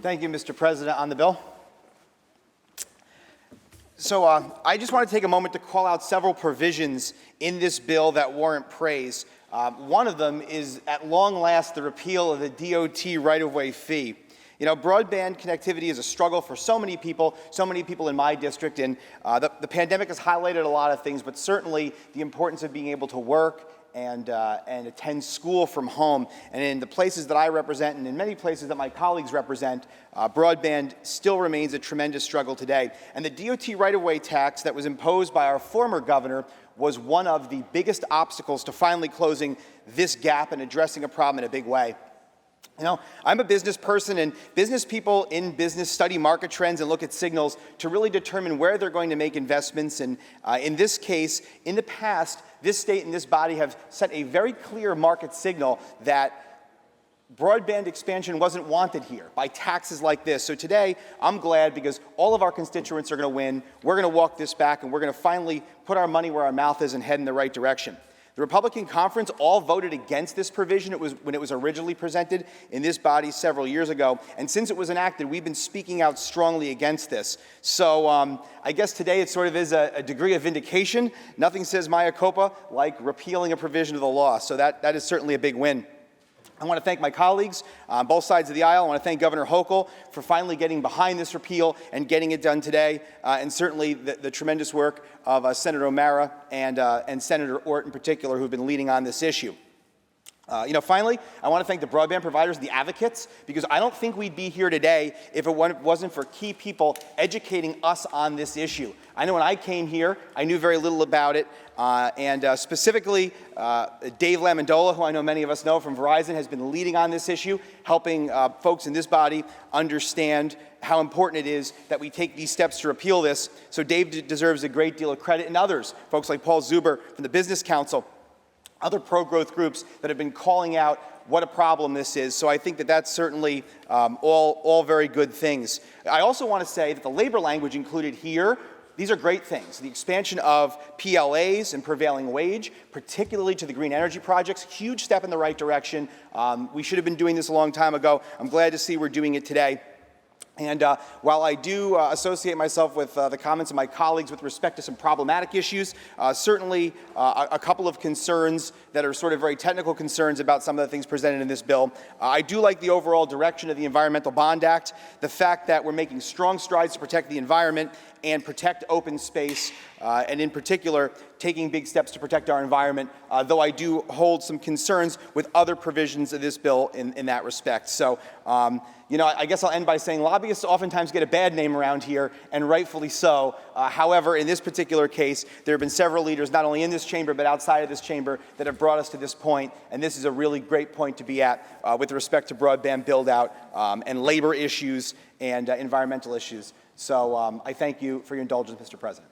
Thank you, Mr. President. On the bill. So I just want to take a moment to call out several provisions in this bill that warrant praise. One of them is, at long last, the repeal of the DOT right-of-way fee. You know, broadband connectivity is a struggle for so many people in my district, and the pandemic has highlighted a lot of things, but certainly the importance of being able to work and attend school from home. And in the places that I represent, and in many places that my colleagues represent, broadband still remains a tremendous struggle today. And the DOT right-of-way tax that was imposed by our former governor was one of the biggest obstacles to finally closing this gap and addressing a problem in a big way. You know, I'm a business person, and business people in business study market trends and look at signals to really determine where they're going to make investments. And in this case, in the past, this state and this body have set a very clear market signal that broadband expansion wasn't wanted here by taxes like this. So today, I'm glad because all of our constituents are going to win. We're going to walk this back, and we're going to finally put our money where our mouth is and head in the right direction. The Republican conference all voted against this provision when it was originally presented in this body several years ago. And since it was enacted, we've been speaking out strongly against this. So I guess today it sort of is a degree of vindication. Nothing says mea culpa like repealing a provision of the law. So that is certainly a big win. I want to thank my colleagues on both sides of the aisle. I want to thank Governor Hochul for finally getting behind this repeal and getting it done today, and certainly the tremendous work of Senator O'Mara and Senator Ortt in particular, who have been leading on this issue. Finally, I want to thank the broadband providers, the advocates, because I don't think we'd be here today if it wasn't for key people educating us on this issue. I know when I came here, I knew very little about it, and specifically, Dave Lamondola, who I know many of us know from Verizon, has been leading on this issue, helping folks in this body understand how important it is that we take these steps to repeal this. So Dave deserves a great deal of credit, and others, folks like Paul Zuber from the Business Council, other pro-growth groups that have been calling out what a problem this is. So I think that that's certainly all very good things. I also want to say that the labor language included here, these are great things. The expansion of PLAs and prevailing wage, particularly to the green energy projects, huge step in the right direction. We should have been doing this a long time ago. I'm glad to see we're doing it today. And while I do associate myself with the comments of my colleagues with respect to some problematic issues, certainly a couple of concerns that are sort of very technical concerns about some of the things presented in this bill. I do like the overall direction of the Environmental Bond Act, the fact that we're making strong strides to protect the environment and protect open space, and in particular, taking big steps to protect our environment, though I do hold some concerns with other provisions of this bill in that respect. So, I guess I'll end by saying lobbyists oftentimes get a bad name around here, and rightfully so. However, in this particular case, there have been several leaders, not only in this chamber, but outside of this chamber, that have brought us to this point, and this is a really great point to be at with respect to broadband build-out and labor issues and environmental issues. So I thank you for your indulgence, Mr. President.